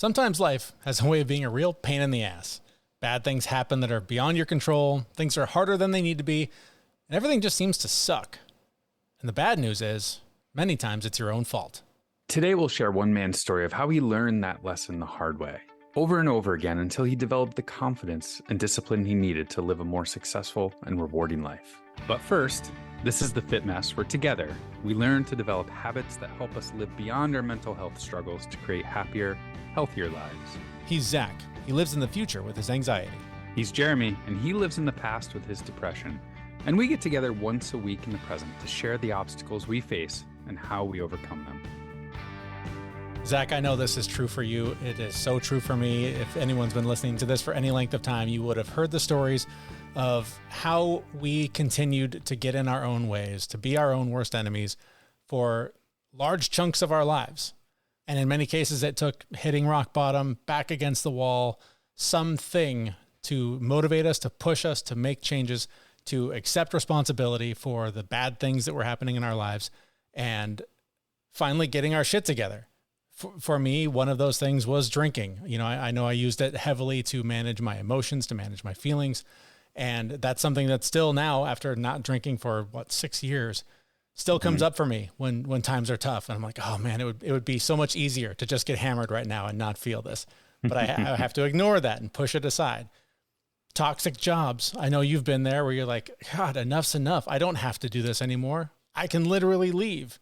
Sometimes life has a way of being a real pain in the ass. Bad things happen that are beyond your control, things are harder than they need to be, and everything just seems to suck. And the bad news is, many times it's your own fault. Today we'll share one man's story of how he learned that lesson the hard way, over and over again until he developed the confidence and discipline he needed to live a more successful and rewarding life. But first, this is the Fit Mess, where together we learn to develop habits that help us live beyond our mental health struggles to create happier, healthier lives. He's Zach. He lives in the future with his anxiety. He's Jeremy, and he lives in the past with his depression. And we get together once a week in the present to share the obstacles we face and how we overcome them. Zach, I know this is true for you. It is so true for me. If anyone's been listening to this for any length of time, you would have heard the stories of how we continued to get in our own ways, to be our own worst enemies for large chunks of our lives. And in many cases, it took hitting rock bottom, back against the wall, something to motivate us, to push us, to make changes, to accept responsibility for the bad things that were happening in our lives, and finally getting our shit together. For me, one of those things was drinking. You know I used it heavily to manage my emotions, to manage my feelings. And that's something that still now, after not drinking for 6 years, still comes up for me when times are tough. And I'm like, oh man, it would be so much easier to just get hammered right now and not feel this. But I have to ignore that and push it aside. Toxic jobs. I know you've been there where you're like, God, enough's enough. I don't have to do this anymore. I can literally leave.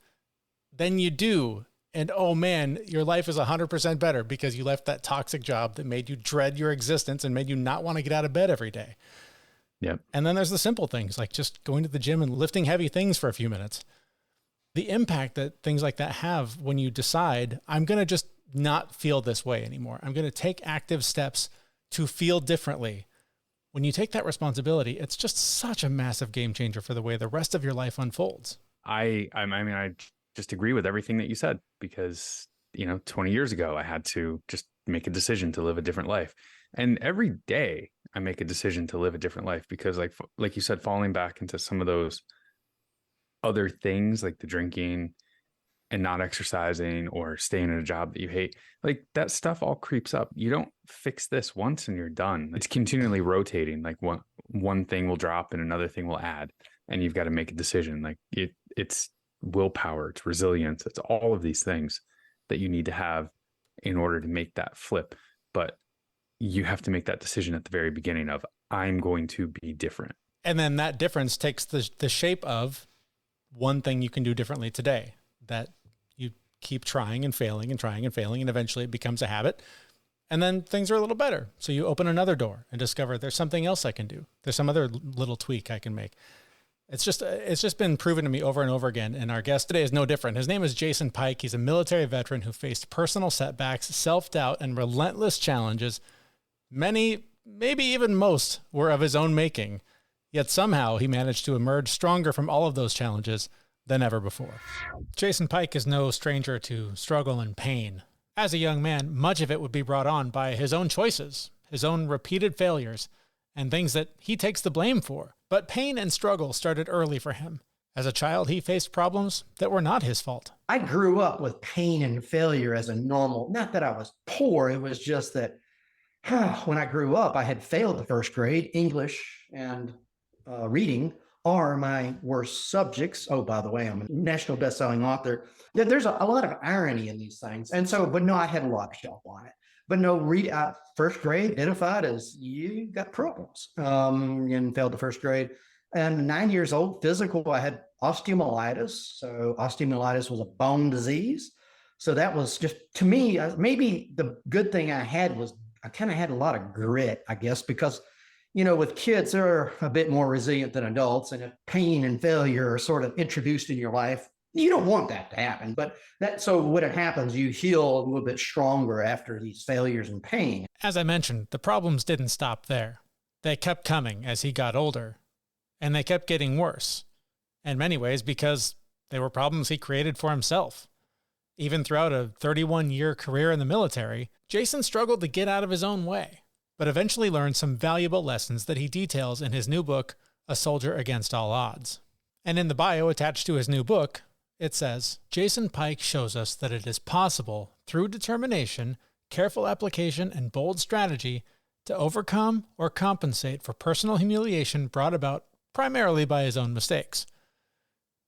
Then you do. And oh man, your life is 100% better because you left that toxic job that made you dread your existence and made you not want to get out of bed every day. Yep. And then there's the simple things like just going to the gym and lifting heavy things for a few minutes. The impact that things like that have when you decide, I'm going to just not feel this way anymore. I'm going to take active steps to feel differently. When you take that responsibility, it's just such a massive game changer for the way the rest of your life unfolds. I just agree with everything that you said because, 20 years ago, I had to just make a decision to live a different life. And every day I make a decision to live a different life because like you said, falling back into some of those other things like the drinking and not exercising or staying in a job that you hate, like that stuff all creeps up. You don't fix this once and you're done. It's continually rotating. Like one thing will drop and another thing will add, and you've got to make a decision. Like it's willpower, it's resilience, it's all of these things that you need to have in order to make that flip. But you have to make that decision at the very beginning of, I'm going to be different. And then that difference takes the shape of one thing you can do differently today, that you keep trying and failing and trying and failing, and eventually it becomes a habit. And then things are a little better. So you open another door and discover there's something else I can do. There's some other little tweak I can make. It's just been proven to me over and over again. And our guest today is no different. His name is Jason Pike. He's a military veteran who faced personal setbacks, self-doubt, and relentless challenges. Many, maybe even most, were of his own making. Yet somehow he managed to emerge stronger from all of those challenges than ever before. Jason Pike is no stranger to struggle and pain. As a young man, much of it would be brought on by his own choices, his own repeated failures, and things that he takes the blame for. But pain and struggle started early for him. As a child, he faced problems that were not his fault. I grew up with pain and failure as a normal, not that I was poor, it was just that when I grew up, I had failed the first grade. English and reading are my worst subjects. Oh, by the way, I'm a national best-selling author. There's a lot of irony in these things. And so, but no, I had a lot of help on it. But no, first grade identified as you got problems and failed the first grade. And 9 years old, physical, I had osteomyelitis. So osteomyelitis was a bone disease. So that was just, to me, maybe the good thing I had was I kind of had a lot of grit, I guess, because, with kids, they're a bit more resilient than adults. And if pain and failure are sort of introduced in your life, you don't want that to happen. But so when it happens, you heal a little bit stronger after these failures and pain. As I mentioned, the problems didn't stop there. They kept coming as he got older, and they kept getting worse. In many ways, because they were problems he created for himself. Even throughout a 31-year career in the military, Jason struggled to get out of his own way, but eventually learned some valuable lessons that he details in his new book, A Soldier Against All Odds. And in the bio attached to his new book, it says, Jason Pike shows us that it is possible, through determination, careful application, and bold strategy to overcome or compensate for personal humiliation brought about primarily by his own mistakes.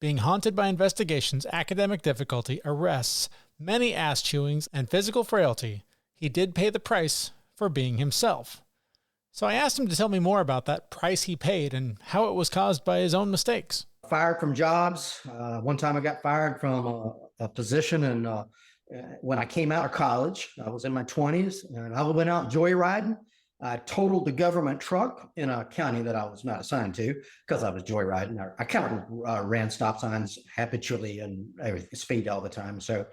Being haunted by investigations, academic difficulty, arrests, many ass chewings, and physical frailty, he did pay the price for being himself. So I asked him to tell me more about that price he paid and how it was caused by his own mistakes. Fired from jobs. One time I got fired from a position, and when I came out of college, I was in my 20s, and I went out joyriding. I totaled the government truck in a county that I was not assigned to because I was joyriding. I kind of ran stop signs habitually and everything, speed all the time. So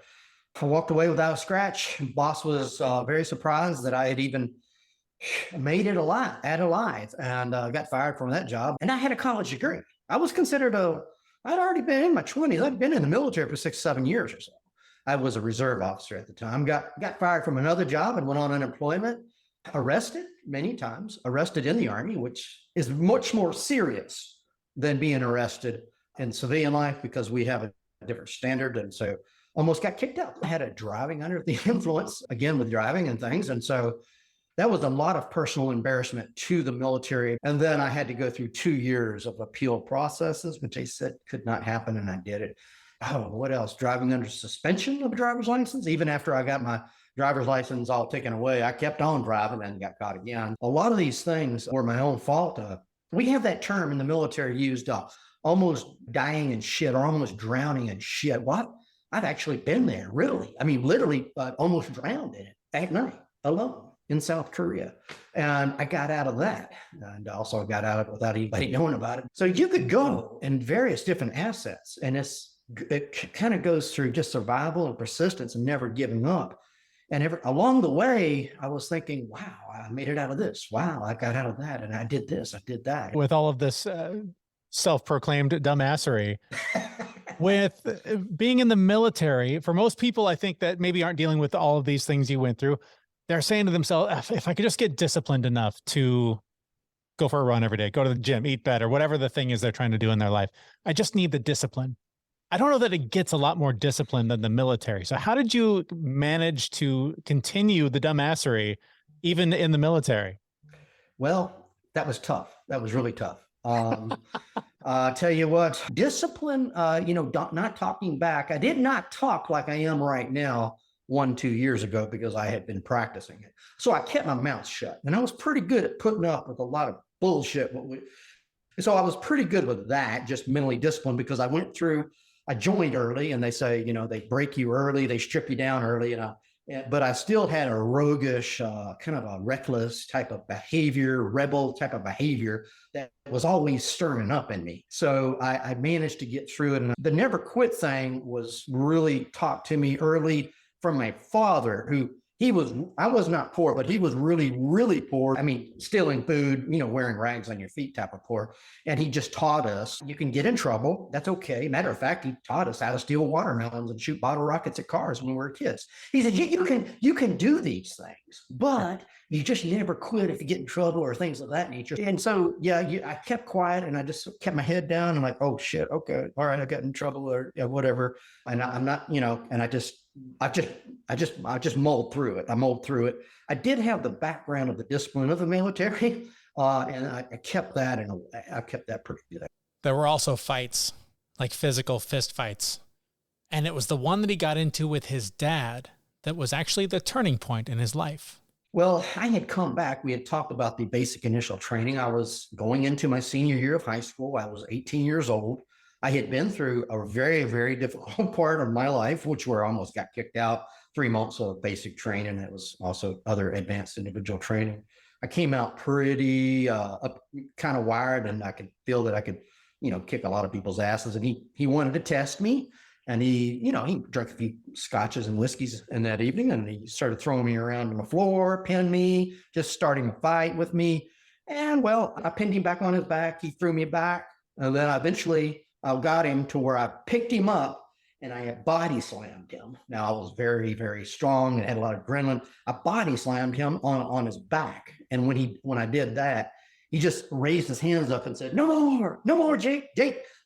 I walked away without a scratch. Boss was very surprised that I had even made it alive, and got fired from that job. And I had a college degree. I was considered I'd already been in my 20s. I'd been in the military for 6-7 years or so. I was a reserve officer at the time. Got fired from another job and went on unemployment. Arrested many times, arrested in the Army, which is much more serious than being arrested in civilian life because we have a different standard. And so almost got kicked out. I had a driving under the influence, again, with driving and things. And so that was a lot of personal embarrassment to the military. And then I had to go through 2 years of appeal processes, which they said could not happen. And I did it. Oh, what else? Driving under suspension of a driver's license. Even after I got my driver's license all taken away, I kept on driving and got caught again. A lot of these things were my own fault. We have that term in the military used, almost dying in shit or almost drowning in shit. What? I've actually been there, really. I mean, literally almost drowned in it at night alone in South Korea. And I got out of that. And also got out of it without anybody knowing about it. So you could go in various different assets. And it kind of goes through just survival and persistence and never giving up. And along the way, I was thinking, wow, I made it out of this. Wow, I got out of that. And I did this, I did that. With all of this self-proclaimed dumbassery, with being in the military, for most people, I think that maybe aren't dealing with all of these things you went through, they're saying to themselves, if I could just get disciplined enough to go for a run every day, go to the gym, eat better, whatever the thing is they're trying to do in their life, I just need the discipline. I don't know that it gets a lot more discipline than the military. So how did you manage to continue the dumbassery even in the military? Well, that was tough. That was really tough. Tell you what, discipline, not talking back. I did not talk like I am right now 1-2 years ago because I had been practicing it. So I kept my mouth shut, and I was pretty good at putting up with a lot of bullshit. So I was pretty good with that, just mentally disciplined, because I joined early, and they say, they break you early, they strip you down early, but I still had a roguish, kind of a reckless type of behavior, rebel type of behavior that was always stirring up in me. So I managed to get through it. And the never quit thing was really taught to me early from my father, who I was not poor, but he was really, really poor. I mean, stealing food, wearing rags on your feet type of poor. And he just taught us, you can get in trouble. That's okay. Matter of fact, he taught us how to steal watermelons and shoot bottle rockets at cars when we were kids. He said, you can do these things, but you just never quit if you get in trouble or things of that nature. And so, I kept quiet, and I just kept my head down and like, oh shit. Okay. All right. I got in trouble or whatever. And I'm not, and I just mulled through it. I mulled through it. I did have the background of the discipline of the military, and I kept that, and I kept that pretty good. There were also fights, like physical fist fights. And it was the one that he got into with his dad that was actually the turning point in his life. Well, I had come back. We had talked about the basic initial training. I was going into my senior year of high school. I was 18 years old. I had been through a very, very difficult part of my life, which where I almost got kicked out. 3 months of basic training. It was also other advanced individual training. I came out pretty kind of wired, and I could feel that I could, kick a lot of people's asses. And he wanted to test me, and he drank a few scotches and whiskeys in that evening, and he started throwing me around on the floor, pinned me, just starting a fight with me. And well, I pinned him back on his back. He threw me back, and then eventually I got him to where I picked him up and I body slammed him. Now I was very, very strong and had a lot of adrenaline. I body slammed him on his back. And when I did that, he just raised his hands up and said, no more, Jake.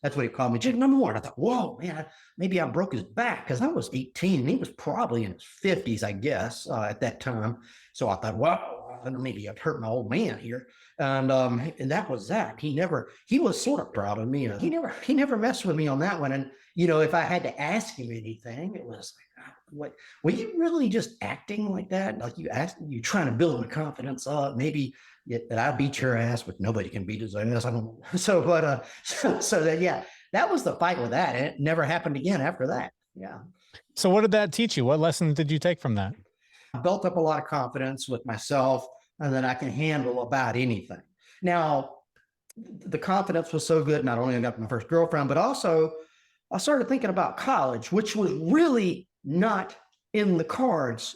That's what he called me, Jake, no more. And I thought, whoa, man, maybe I broke his back, because I was 18 and he was probably in his 50s, I guess, at that time. So I thought, wow, maybe I've hurt my old man here. And that was that. He was sort of proud of me. He never messed with me on that one. And, if I had to ask him anything, it was like, what, were you really just acting like that? Like you trying to build my confidence up, maybe that I beat your ass, but nobody can beat his ass. I don't know. So, but, so that, yeah, that was the fight with that. And it never happened again after that. Yeah. So what did that teach you? What lessons did you take from that? I built up a lot of confidence with myself, and that I can handle about anything. Now, the confidence was so good. Not only I got my first girlfriend, but also I started thinking about college, which was really not in the cards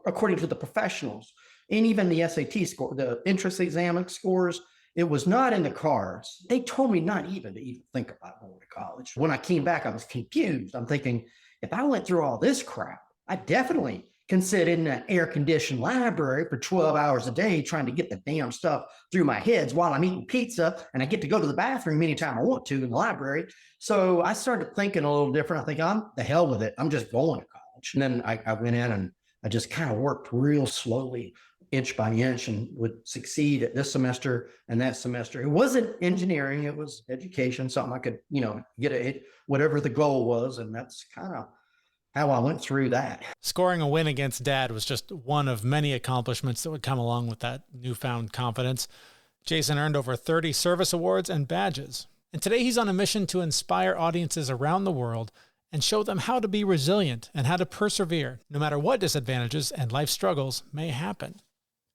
according to the professionals, and even the SAT score, the entrance exam scores. It was not in the cards. They told me not even to think about going to college. When I came back, I was confused. I'm thinking, if I went through all this crap, I definitely can sit in an air-conditioned library for 12 hours a day trying to get the damn stuff through my head while I'm eating pizza, and I get to go to the bathroom anytime I want to in the library. So I started thinking a little different. I think, I'm the hell with it. I'm just going to college. And then I went in and I just kind of worked real slowly, inch by inch, and would succeed at this semester and that semester. It wasn't engineering, it was education, something I could, get whatever the goal was. And that's kind of how I went through that. Scoring a win against Dad was just one of many accomplishments that would come along with that newfound confidence. Jason earned over 30 service awards and badges. And today he's on a mission to inspire audiences around the world and show them how to be resilient and how to persevere, no matter what disadvantages and life struggles may happen.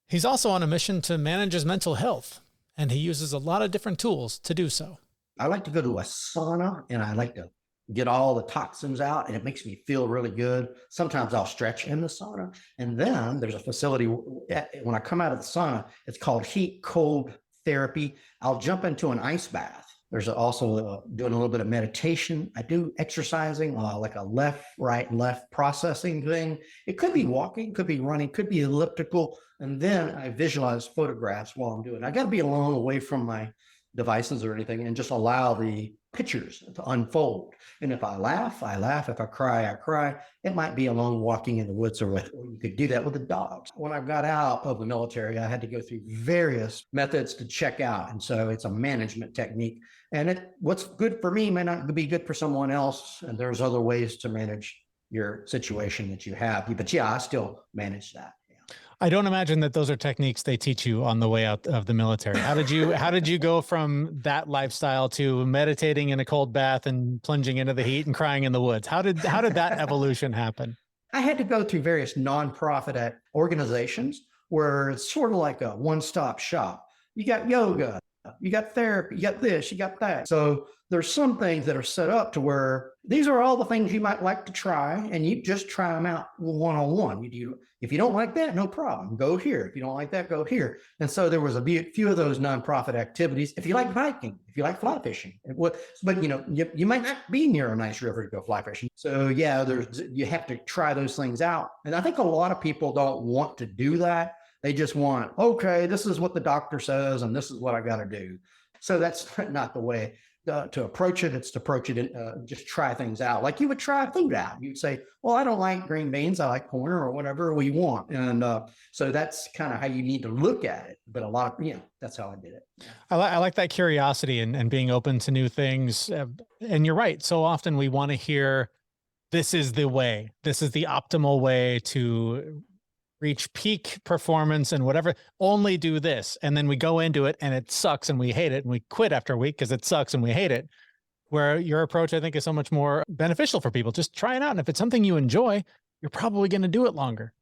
He's also on a mission to manage his mental health, and he uses a lot of different tools to do so. I like to go to a sauna, and I like to get all the toxins out, and it makes me feel really good. Sometimes I'll stretch in the sauna. And then there's a facility when I come out of the sauna, it's called heat cold therapy. I'll jump into an ice bath. There's also doing a little bit of meditation. I do exercising, like a left, right, left processing thing. It could be walking, could be running, could be elliptical. And then I visualize photographs while I'm doing it. I got to be alone, away from my devices or anything, and just allow the pictures to unfold. And if I laugh, I laugh. If I cry, I cry. It might be alone walking in the woods, or you could do that with the dogs. When I got out of the military, I had to go through various methods to check out. And so it's a management technique. And what's good for me may not be good for someone else. And there's other ways to manage your situation that you have. But yeah, I still manage that. I don't imagine that those are techniques they teach you on the way out of the military. How did you go from that lifestyle to meditating in a cold bath and plunging into the heat and crying in the woods? How did that evolution happen? I had to go through various nonprofit organizations where it's sort of like a one-stop shop. You got yoga, you got therapy, you got this, you got that. So there's some things that are set up to where these are all the things you might like to try, and you just try them out one-on-one. If you don't like that, no problem. Go here. If you don't like that, go here. And so there was a few of those nonprofit activities. If you like hiking, if you like fly fishing, but you might not be near a nice river to go fly fishing. So yeah, you have to try those things out. And I think a lot of people don't want to do that. They just want, okay, this is what the doctor says, and this is what I got to do. So that's not the way to approach it. It's to approach it and just try things out. Like you would try food out. You'd say, well, I don't like green beans. I like corn, or whatever we want. And so that's kind of how you need to look at it. But that's how I did it. I like that curiosity and being open to new things. And you're right. So often we want to hear, this is the way. This is the optimal way to reach peak performance and whatever, only do this. And then we go into it and it sucks and we hate it and we quit after a week because it sucks and we hate it. Where your approach, I think, is so much more beneficial for people. Just try it out. And if it's something you enjoy, you're probably going to do it longer.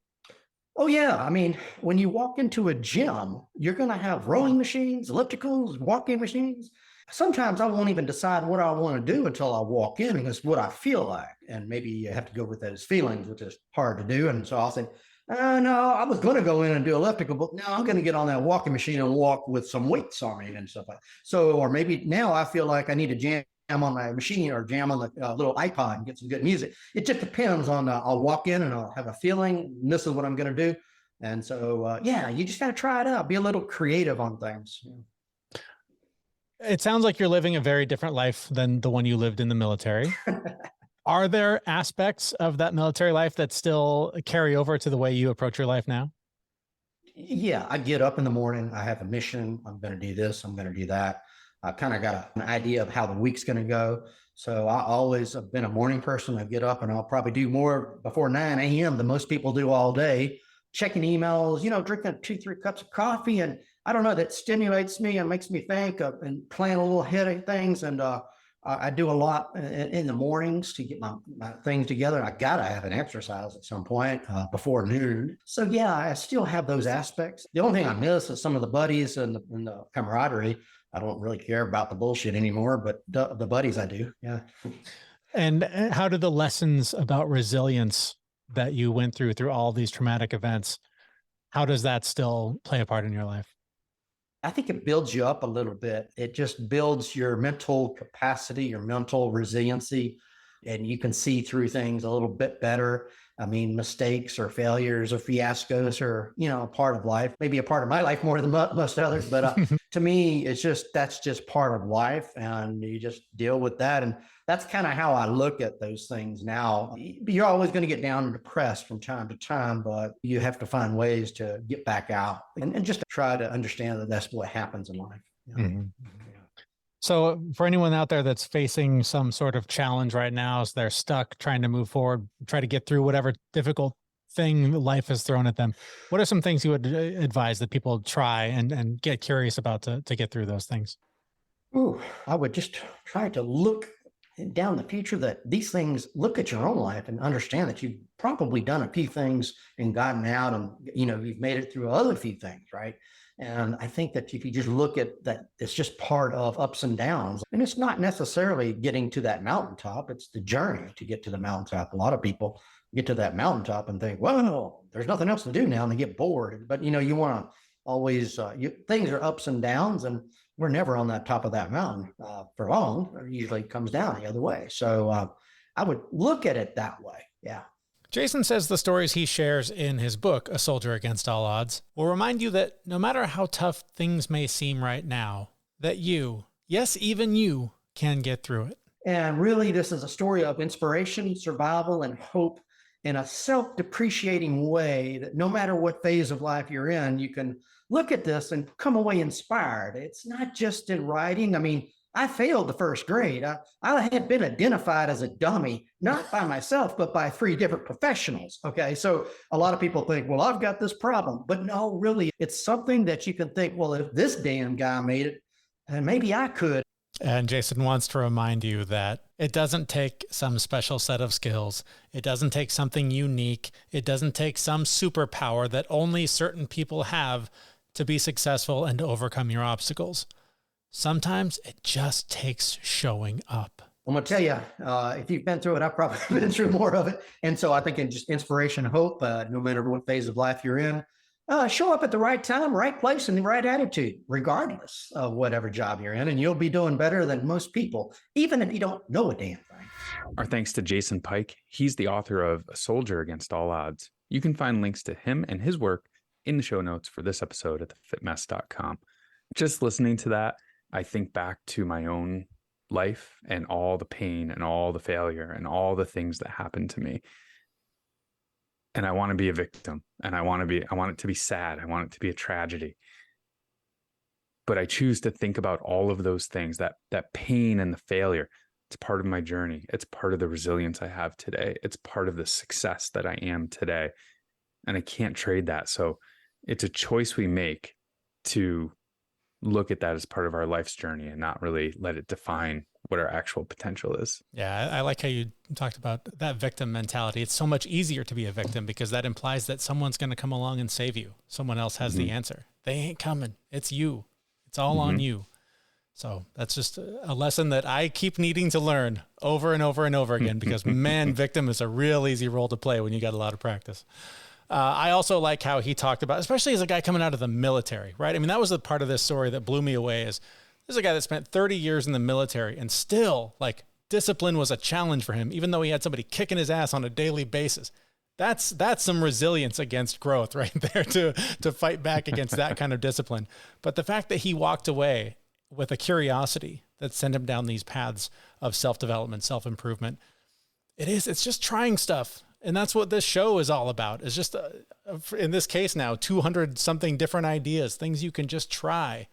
Oh, yeah. I mean, when you walk into a gym, you're going to have rowing machines, ellipticals, walking machines. Sometimes I won't even decide what I want to do until I walk in, and it's what I feel like. And maybe you have to go with those feelings, which is hard to do. And so I'll say, no, I was going to go in and do elliptical, but now I'm going to get on that walking machine and walk with some weights on me and stuff like that. So, or maybe now I feel like I need to jam on my machine or jam on the little iPod and get some good music. It just depends on, I'll walk in and I'll have a feeling, and this is what I'm going to do. And so, you just got to try it out. Be a little creative on things. It sounds like you're living a very different life than the one you lived in the military. Are there aspects of that military life that still carry over to the way you approach your life now? Yeah, I get up in the morning. I have a mission. I'm going to do this. I'm going to do that. I kind of got an idea of how the week's going to go. So I always have been a morning person. I get up and I'll probably do more before 9 a.m. than most people do all day, checking emails, drinking 2, 3 cups of coffee. And I don't know, that stimulates me and makes me think of and plan a little ahead of things. And I do a lot in the mornings to get my things together. I got to have an exercise at some point before noon. So yeah, I still have those aspects. The only thing I miss is some of the buddies and the camaraderie. I don't really care about the bullshit anymore, but the buddies I do. Yeah. And how did the lessons about resilience that you went through all these traumatic events, how does that still play a part in your life? I think it builds you up a little bit. It just builds your mental capacity, your mental resiliency, and you can see through things a little bit better. I mean, mistakes or failures or fiascos are, a part of life, maybe a part of my life more than most others. But to me, that's just part of life, and you just deal with that. And that's kind of how I look at those things now. You're always going to get down and depressed from time to time, but you have to find ways to get back out and just try to understand that that's what happens in life. Mm-hmm. So for anyone out there that's facing some sort of challenge right now, as they're stuck trying to move forward, try to get through whatever difficult thing life has thrown at them, what are some things you would advise that people try and get curious about to get through those things? Ooh, I would just try to look down the future, that these things, look at your own life and understand that you've probably done a few things and gotten out and, you've made it through other few things, right? And I think that if you just look at that, it's just part of ups and downs. And it's not necessarily getting to that mountaintop. It's the journey to get to the mountaintop. A lot of people get to that mountaintop and think, well, there's nothing else to do now, and they get bored. But, you want to always, things are ups and downs, and we're never on that top of that mountain for long. It usually comes down the other way. So I would look at it that way. Yeah. Jason says the stories he shares in his book, A Soldier Against All Odds, will remind you that no matter how tough things may seem right now, that you, yes, even you, can get through it. And really, this is a story of inspiration, survival, and hope in a self-depreciating way, that no matter what phase of life you're in, you can look at this and come away inspired. It's not just in writing. I mean, I failed the first grade. I had been identified as a dummy, not by myself, but by 3 different professionals. Okay. So a lot of people think, well, I've got this problem, but no, really, it's something that you can think, well, if this damn guy made it, then maybe I could. And Jason wants to remind you that it doesn't take some special set of skills. It doesn't take something unique. It doesn't take some superpower that only certain people have to be successful and to overcome your obstacles. Sometimes it just takes showing up. I'm going to tell you, if you've been through it, I've probably been through more of it. And so I think in just inspiration, hope, no matter what phase of life you're in, show up at the right time, right place, and the right attitude, regardless of whatever job you're in. And you'll be doing better than most people, even if you don't know a damn thing. Our thanks to Jason Pike. He's the author of A Soldier Against All Odds. You can find links to him and his work in the show notes for this episode at thefitmess.com. Just listening to that, I think back to my own life and all the pain and all the failure and all the things that happened to me. And I want to be a victim, and I want it to be sad. I want it to be a tragedy. But I choose to think about all of those things, that pain and the failure. It's part of my journey. It's part of the resilience I have today. It's part of the success that I am today. And I can't trade that. So it's a choice we make to look at that as part of our life's journey and not really let it define what our actual potential is. Yeah, I like how you talked about that victim mentality. It's so much easier to be a victim because that implies that someone's going to come along and save you. Someone else has the answer. They ain't coming. It's you. It's all on you. So that's just a lesson that I keep needing to learn over and over and over again because, man, victim is a real easy role to play when you got a lot of practice. I also like how he talked about, especially as a guy coming out of the military, right? I mean, that was the part of this story that blew me away is this is a guy that spent 30 years in the military and still, like, discipline was a challenge for him, even though he had somebody kicking his ass on a daily basis. That's some resilience against growth right there to fight back against that kind of discipline. But the fact that he walked away with a curiosity that sent him down these paths of self-development, self-improvement. It's just trying stuff. And that's what this show is all about. It's just, in this case now, 200 something different ideas, things you can just try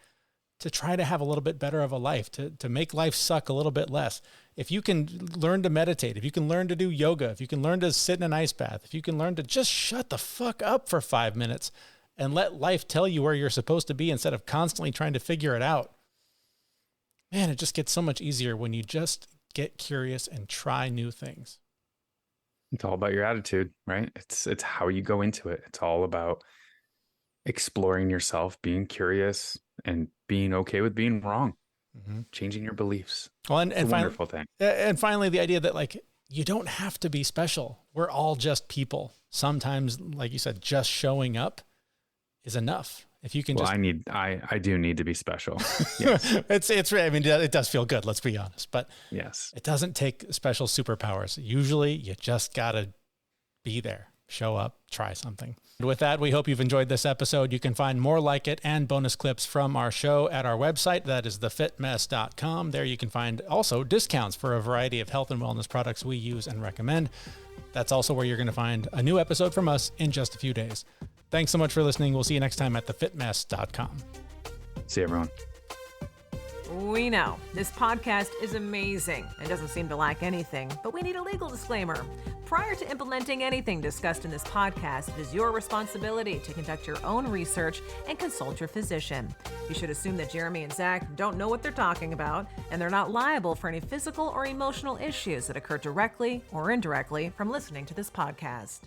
to have a little bit better of a life, to make life suck a little bit less. If you can learn to meditate, if you can learn to do yoga, if you can learn to sit in an ice bath, if you can learn to just shut the fuck up for 5 minutes and let life tell you where you're supposed to be instead of constantly trying to figure it out. Man, it just gets so much easier when you just get curious and try new things. It's all about your attitude, right? It's how you go into it. It's all about exploring yourself, being curious, and being okay with being wrong, changing your beliefs. Well, and it's a finally, wonderful thing. And finally, the idea that like, you don't have to be special. We're all just people. Sometimes, like you said, just showing up is enough. If you can I do need to be special. Yes. I mean, it does feel good. Let's be honest, but yes, it doesn't take special superpowers. Usually you just got to be there, show up, try something. And with that, we hope you've enjoyed this episode. You can find more like it and bonus clips from our show at our website. That is thefitmess.com. There you can find also discounts for a variety of health and wellness products we use and recommend. That's also where you're going to find a new episode from us in just a few days. Thanks so much for listening. We'll see you next time at thefitmess.com. See you, everyone. We know this podcast is amazing and doesn't seem to lack anything, but we need a legal disclaimer. Prior to implementing anything discussed in this podcast, it is your responsibility to conduct your own research and consult your physician. You should assume that Jeremy and Zach don't know what they're talking about, and they're not liable for any physical or emotional issues that occur directly or indirectly from listening to this podcast.